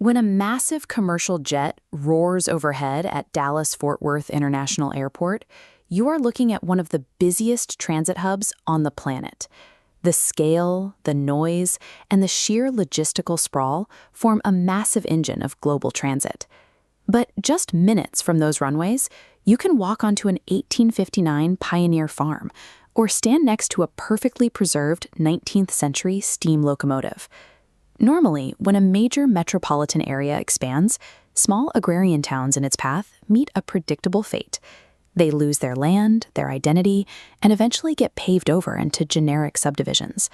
When a massive commercial jet roars overhead at Dallas-Fort Worth International Airport, you are looking at one of the busiest transit hubs on the planet. The scale, the noise, and the sheer logistical sprawl form a massive engine of global transit. But just minutes from those runways, you can walk onto an 1859 Pioneer farm or stand next to a perfectly preserved 19th century steam locomotive. Normally, when a major metropolitan area expands, small agrarian towns in its path meet a predictable fate. They lose their land, their identity, and eventually get paved over into generic subdivisions.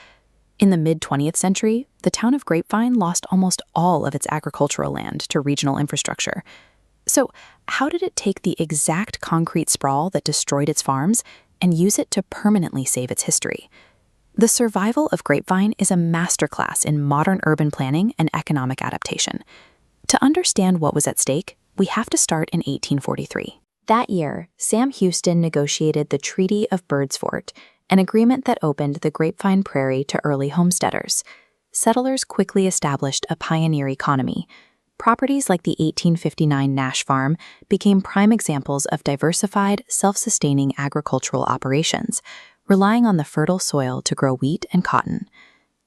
In the mid-20th century, the town of Grapevine lost almost all of its agricultural land to regional infrastructure. So, how did it take the exact concrete sprawl that destroyed its farms and use it to permanently save its history? The survival of Grapevine is a masterclass in modern urban planning and economic adaptation. To understand what was at stake, we have to start in 1843. That year, Sam Houston negotiated the Treaty of Birdsfort, an agreement that opened the Grape Vine Prairie to early homesteaders. Settlers quickly established a pioneer economy. Properties like the 1859 Nash Farm became prime examples of diversified, self-sustaining agricultural operations, relying on the fertile soil to grow wheat and cotton.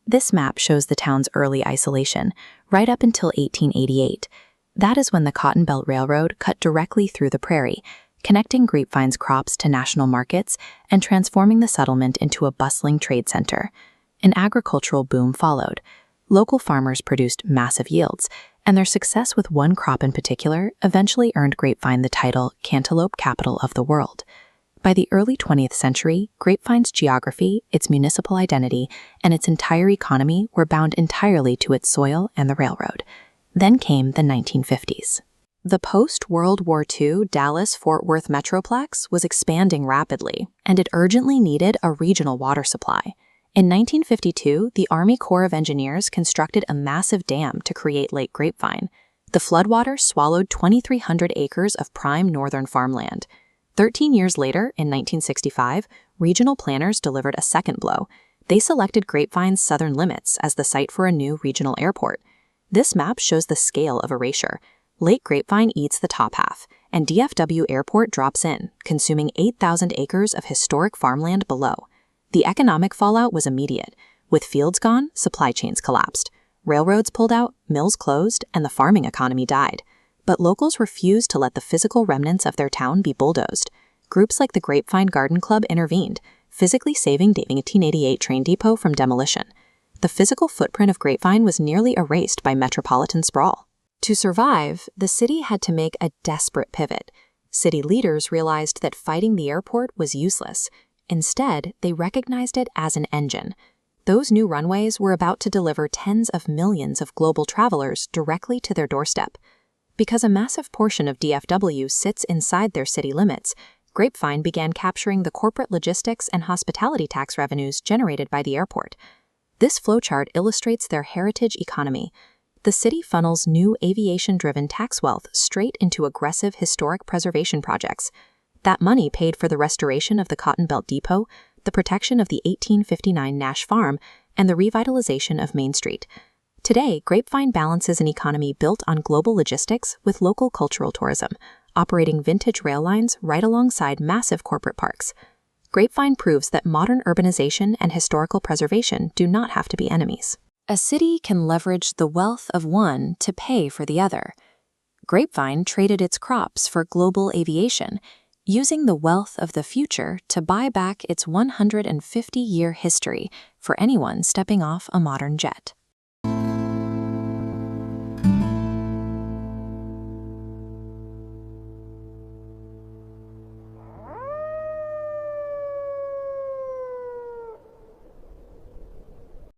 This map shows the town's early isolation, right up until 1888. That is when the Cotton Belt Railroad cut directly through the prairie, connecting Grapevine's crops to national markets and transforming the settlement into a bustling trade center. An agricultural boom followed. Local farmers produced massive yields, and their success with one crop in particular eventually earned Grapevine the title Cantaloupe Capital of the world. By the early 20th century, Grapevine's geography, its municipal identity, and its entire economy were bound entirely to its soil and the railroad. Then came the 1950s. The post-World War II Dallas-Fort Worth Metroplex was expanding rapidly, and it urgently needed a regional water supply. In 1952, the Army Corps of Engineers constructed a massive dam to create Lake Grapevine. The floodwater swallowed 2,300 acres of prime northern farmland. 13 years later, in 1965, regional planners delivered a second blow. They selected Grapevine's southern limits as the site for a new regional airport. This map shows the scale of erasure. Lake Grapevine eats the top half, and DFW Airport drops in, consuming 8,000 acres of historic farmland below. The economic fallout was immediate. With fields gone, supply chains collapsed. Railroads pulled out, mills closed, and the farming economy died. But locals refused to let the physical remnants of their town be bulldozed. Groups like the Grapevine Garden Club intervened, physically saving the 1888 train depot from demolition. The physical footprint of Grapevine was nearly erased by metropolitan sprawl. To survive, the city had to make a desperate pivot. City leaders realized that fighting the airport was useless. Instead, they recognized it as an engine. Those new runways were about to deliver tens of millions of global travelers directly to their doorstep. Because a massive portion of DFW sits inside their city limits, Grapevine began capturing the corporate logistics and hospitality tax revenues generated by the airport. This flowchart illustrates their heritage economy. The city funnels new aviation-driven tax wealth straight into aggressive historic preservation projects. That money paid for the restoration of the Cotton Belt Depot, the protection of the 1859 Nash Farm, and the revitalization of Main Street. Today, Grapevine balances an economy built on global logistics with local cultural tourism, operating vintage rail lines right alongside massive corporate parks. Grapevine proves that modern urbanization and historical preservation do not have to be enemies. A city can leverage the wealth of one to pay for the other. Grapevine traded its crops for global aviation, using the wealth of the future to buy back its 150-year history for anyone stepping off a modern jet.